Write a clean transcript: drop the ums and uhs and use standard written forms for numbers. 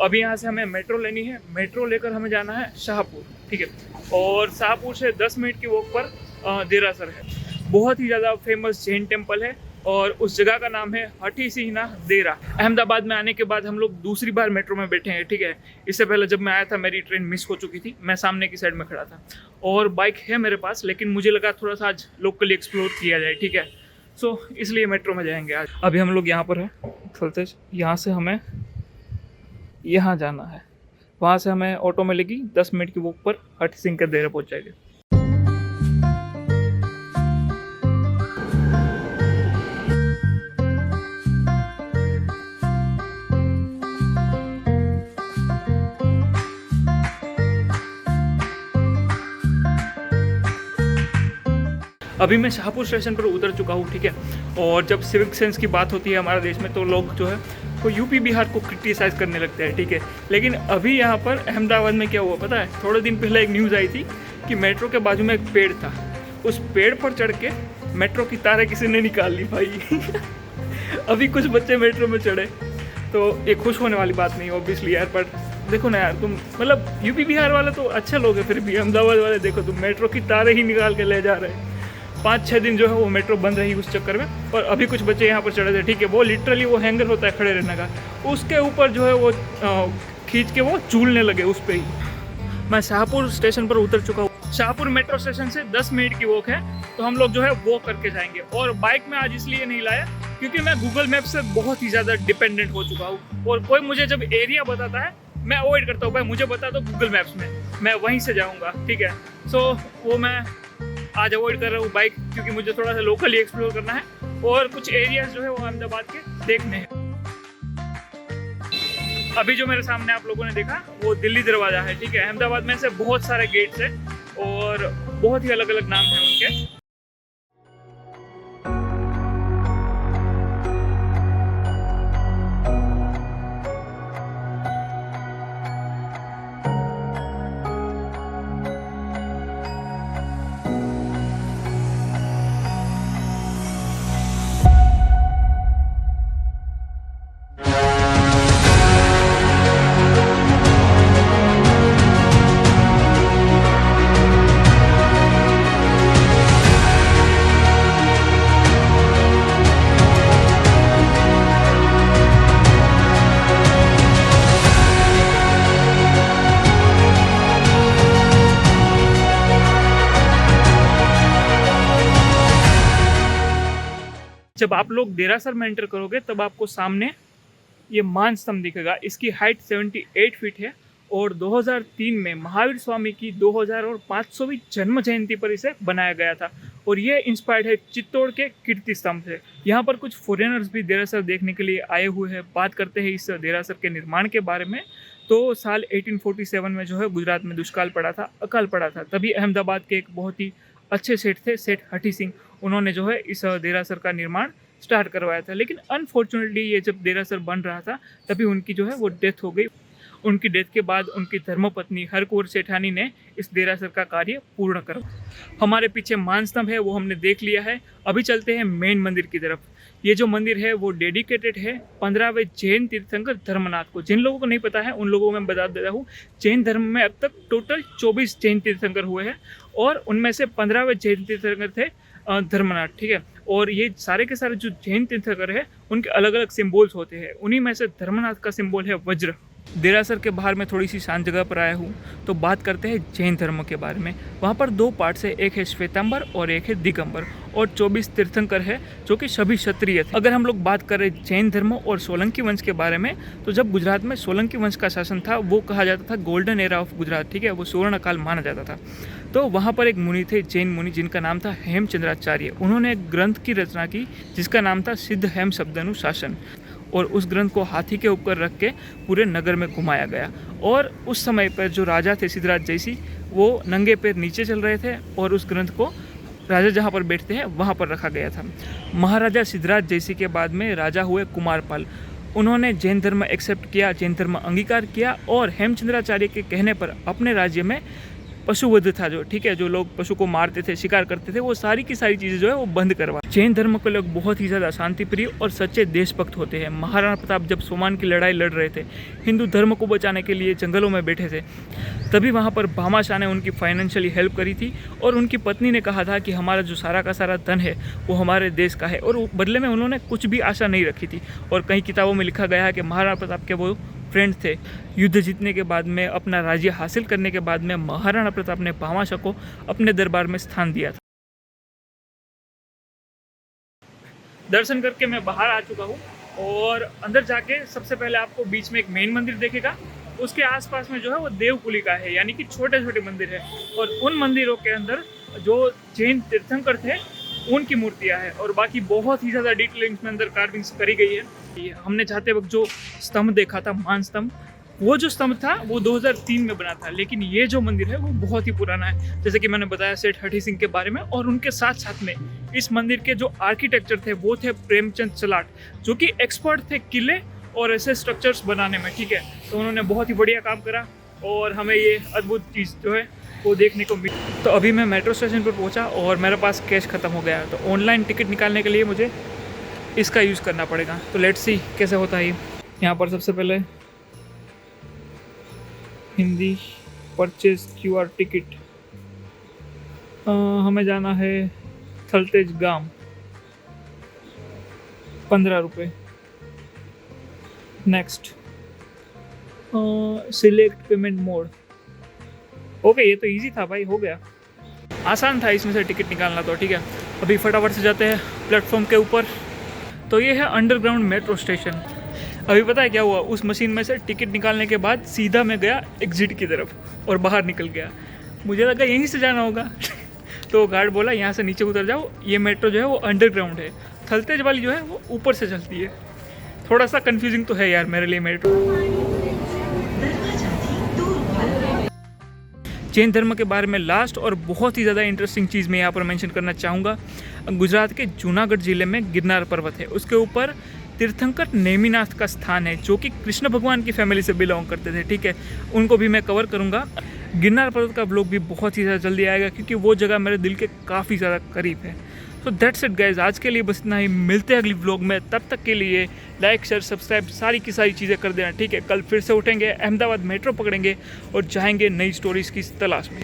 अभी यहाँ से हमें मेट्रो लेनी है, मेट्रो लेकर हमें जाना है शाहपुर, ठीक है। और शाहपुर से 10 मिनट की वॉक पर देरासर है। बहुत ही ज़्यादा फेमस जैन टेम्पल है और उस जगह का नाम है हठी सिंह देरा। अहमदाबाद में आने के बाद हम लोग दूसरी बार मेट्रो में बैठे हैं, ठीक है। इससे पहले जब मैं आया था मेरी ट्रेन मिस हो चुकी थी, मैं सामने की साइड में खड़ा था और बाइक है मेरे पास, लेकिन मुझे लगा थोड़ा सा आज लोकली एक्सप्लोर किया जाए, ठीक है। सो इसलिए मेट्रो में जाएंगे आज। अभी हम लोग यहाँ पर है थलतेज, यहाँ से हमें यहाँ जाना है, वहाँ से हमें ऑटो मिलेगी, 10 मिनट की वॉक पर हठी सिंह के देरा पहुँच जाएंगे। अभी मैं शाहपुर स्टेशन पर उतर चुका हूँ, ठीक है। और जब सिविक सेंस की बात होती है हमारे देश में तो लोग जो है वो यूपी बिहार को क्रिटिसाइज़ करने लगते हैं, ठीक है। लेकिन अभी यहाँ पर अहमदाबाद में क्या हुआ पता है? थोड़े दिन पहले एक न्यूज़ आई थी कि मेट्रो के बाजू में एक पेड़ था, उस पेड़ पर चढ़ के मेट्रो की तारें किसी ने निकाल ली भाई। अभी कुछ बच्चे मेट्रो में चढ़े, तो ये खुश होने वाली बात नहीं ऑब्वियसली यार। पर देखो ना यार, तुम मतलब यूपी बिहार वाले तो अच्छे लोग हैं, फिर भी अहमदाबाद वाले देखो तुम मेट्रो की तारें ही निकाल के ले जा रहे हैं। 5-6 दिन जो है वो मेट्रो बंद रही उस चक्कर में। और अभी कुछ बच्चे यहाँ पर चढ़े थे, ठीक है। वो लिटरली वो हैंगर होता है खड़े रहने का, उसके ऊपर जो है वो खींच के वो झूलने लगे उस पर ही। मैं शाहपुर स्टेशन पर उतर चुका हूँ। शाहपुर मेट्रो स्टेशन से 10 मिनट की वॉक है, तो हम लोग जो है वो करके जाएंगे। और बाइक में आज इसलिए नहीं लाया क्योंकि मैं गूगल मैप से बहुत ही ज़्यादा डिपेंडेंट हो चुका हूँ। और कोई मुझे जब एरिया बताता है मैं अवॉइड करता हूँ, भाई मुझे बता दो गूगल मैप्स में, मैं वहीं से जाऊँगा, ठीक है। सो वो मैं आज अवॉइड कर रहा हूँ बाइक, क्योंकि मुझे थोड़ा सा लोकली एक्सप्लोर करना है और कुछ एरियाज जो है वो अहमदाबाद के देखने हैं। अभी जो मेरे सामने आप लोगों ने देखा वो दिल्ली दरवाज़ा है, ठीक है। अहमदाबाद में से बहुत सारे गेट्स हैं और बहुत ही अलग अलग नाम हैं उनके। जब आप लोग देरासर में एंटर करोगे तब आपको सामने ये मान स्तंभ दिखेगा। इसकी हाइट 78 फीट है और 2003 में महावीर स्वामी की 2500वीं जन्म जयंती पर इसे बनाया गया था। और ये इंस्पायर्ड है चित्तौड़ के कीर्ति स्तंभ से। यहाँ पर कुछ फॉरेनर्स भी देरासर देखने के लिए आए हुए हैं। बात करते हैं इस देरासर के निर्माण के बारे में, तो साल 1847 में जो है गुजरात में दुष्काल पड़ा था, अकाल पड़ा था। तभी अहमदाबाद के एक बहुत ही अच्छे सेठ थे, सेठ हठी सिंह, उन्होंने जो है इस देरासर का निर्माण स्टार्ट करवाया था। लेकिन अनफॉर्चुनेटली ये जब देरासर बन रहा था तभी उनकी जो है वो डेथ हो गई। उनकी डेथ के बाद उनकी धर्मपत्नी हरकौर सेठानी ने इस देरासर का कार्य पूर्ण करवाया। हमारे पीछे मान स्तंभ है वो हमने देख लिया है। अभी चलते हैं मेन मंदिर की तरफ। ये जो मंदिर है वो डेडिकेटेड है 15वें जैन तीर्थंकर धर्मनाथ को। जिन लोगों को नहीं पता है उन लोगों को मैं बता देता हूँ, जैन धर्म में अब तक टोटल 24 जैन तीर्थंकर हुए हैं और उनमें से 15वें जैन तीर्थंकर थे धर्मनाथ, ठीक है। और ये सारे के सारे जो जैन तीर्थंकर है उनके अलग अलग सिंबल्स होते हैं। उन्हीं में से धर्मनाथ का सिंबल है वज्र। देरासर के बाहर में थोड़ी सी शांत जगह पर आया हूँ, तो बात करते हैं जैन धर्म के बारे में। वहाँ पर 2 पार्ट्स है, एक है श्वेतांबर और एक है दिगंबर। और 24 तीर्थंकर है जो कि सभी क्षत्रिय थे। अगर हम लोग बात करें जैन धर्म और सोलंकी वंश के बारे में, तो जब गुजरात में सोलंकी वंश का शासन था वो कहा जाता था गोल्डन एरा ऑफ गुजरात, ठीक है। वो स्वर्ण काल माना जाता था। तो वहाँ पर एक मुनि थे, जैन मुनि, जिनका नाम था हेमचंद्राचार्य। उन्होंने एक ग्रंथ की रचना की जिसका नाम था सिद्ध हेम शब्दानुशासन। और उस ग्रंथ को हाथी के ऊपर रख के पूरे नगर में घुमाया गया। और उस समय पर जो राजा थे सिद्धराज जयसी, वो नंगे पैर नीचे चल रहे थे और उस ग्रंथ को राजा जहाँ पर बैठते हैं वहाँ पर रखा गया था। महाराजा सिद्धराज जयसी के बाद में राजा हुए कुमारपाल। उन्होंने जैन धर्म एक्सेप्ट किया, जैन धर्म अंगीकार किया और हेमचंद्राचार्य के कहने पर अपने राज्य में पशुवध था जो, ठीक है, जो लोग पशु को मारते थे, शिकार करते थे, वो सारी की सारी चीज़ें जो है वो बंद करवा। जैन धर्म के लोग बहुत ही ज़्यादा शांति प्रिय और सच्चे देशभक्त होते हैं। महाराणा प्रताप जब सोमान की लड़ाई लड़ रहे थे, हिंदू धर्म को बचाने के लिए जंगलों में बैठे थे, तभी वहाँ पर भामाशाह ने उनकी फाइनेंशियली हेल्प करी थी और उनकी पत्नी ने कहा था कि हमारा जो सारा का सारा धन है वो हमारे देश का है, और बदले में उन्होंने कुछ भी आशा नहीं रखी थी। और कई किताबों में लिखा गया है कि महाराणा प्रताप के वो फ्रेंड थे। युद्ध जीतने के बाद में, अपना राज्य हासिल करने के बाद में, महाराणा प्रताप ने भामाशाह को अपने दरबार में स्थान दिया था। दर्शन करके मैं बाहर आ चुका हूँ और अंदर जाके सबसे पहले आपको बीच में एक मेन मंदिर देखेगा, उसके आसपास में जो है वो देवकुलिका है, यानी कि छोटे छोटे मंदिर है, और उन मंदिरों के अंदर जो जैन तीर्थंकर थे उनकी मूर्तियाँ हैं, और बाकी बहुत ही ज़्यादा डिटेलिंग्स में अंदर कार्विंग्स करी गई है। हमने जाते वक्त जो स्तंभ देखा था, मान स्तंभ, वो जो स्तंभ था वो 2003 में बना था, लेकिन ये जो मंदिर है वो बहुत ही पुराना है, जैसे कि मैंने बताया सेठ हठी सिंह के बारे में। और उनके साथ साथ में इस मंदिर के जो आर्किटेक्चर थे वो थे प्रेमचंद चलाट, जो कि एक्सपर्ट थे किले और ऐसे स्ट्रक्चर्स बनाने में, ठीक है। तो उन्होंने बहुत ही बढ़िया काम करा और हमें ये अद्भुत चीज़ जो है वो देखने को मिली। तो अभी मैं मेट्रो स्टेशन पर पहुंचा और मेरे पास कैश ख़त्म हो गया, तो ऑनलाइन टिकट निकालने के लिए मुझे इसका यूज़ करना पड़ेगा। तो लेट्स सी कैसे होता है। यहाँ पर सबसे पहले हिंदी परचेज QR टिकट, हमें जाना है थलतेज गांव, 15 रुपये। Next select payment mode. Okay, ये तो इजी था भाई, हो गया, आसान था इसमें से टिकट निकालना, तो ठीक है। अभी फटाफट से जाते हैं प्लेटफॉर्म के ऊपर। तो ये है अंडरग्राउंड मेट्रो स्टेशन। अभी पता है क्या हुआ, उस मशीन में से टिकट निकालने के बाद सीधा मैं गया एग्जिट की तरफ और बाहर निकल गया। मुझे लगा यहीं से जाना होगा तो गार्ड बोला यहाँ से नीचे उतर जाओ, ये मेट्रो जो है वो अंडरग्राउंड है, थलतेज वाली जो है वो ऊपर से चलती है। थोड़ा सा कंफ्यूजिंग तो है यार मेरे लिए मेट्रो। जैन धर्म के बारे में लास्ट और बहुत ही ज़्यादा इंटरेस्टिंग चीज़ मैं यहाँ पर मेंशन करना चाहूँगा। गुजरात के जूनागढ़ जिले में गिरनार पर्वत है, उसके ऊपर तीर्थंकर नेमिनाथ का स्थान है, जो कि कृष्ण भगवान की फैमिली से बिलोंग करते थे, ठीक है। उनको भी मैं कवर करूँगा। गिरनार पर्वत का व्लॉग भी बहुत ही ज़्यादा जल्दी आएगा, क्योंकि वो जगह मेरे दिल के काफ़ी ज़्यादा करीब है। सो दैट्स इट गाइज, आज के लिए बस इतना ही। मिलते हैं अगली व्लॉग में, तब तक के लिए लाइक शेयर सब्सक्राइब सारी की सारी चीज़ें कर देना, ठीक है। कल फिर से उठेंगे, अहमदाबाद मेट्रो पकड़ेंगे और जाएंगे नई स्टोरीज़ की तलाश में।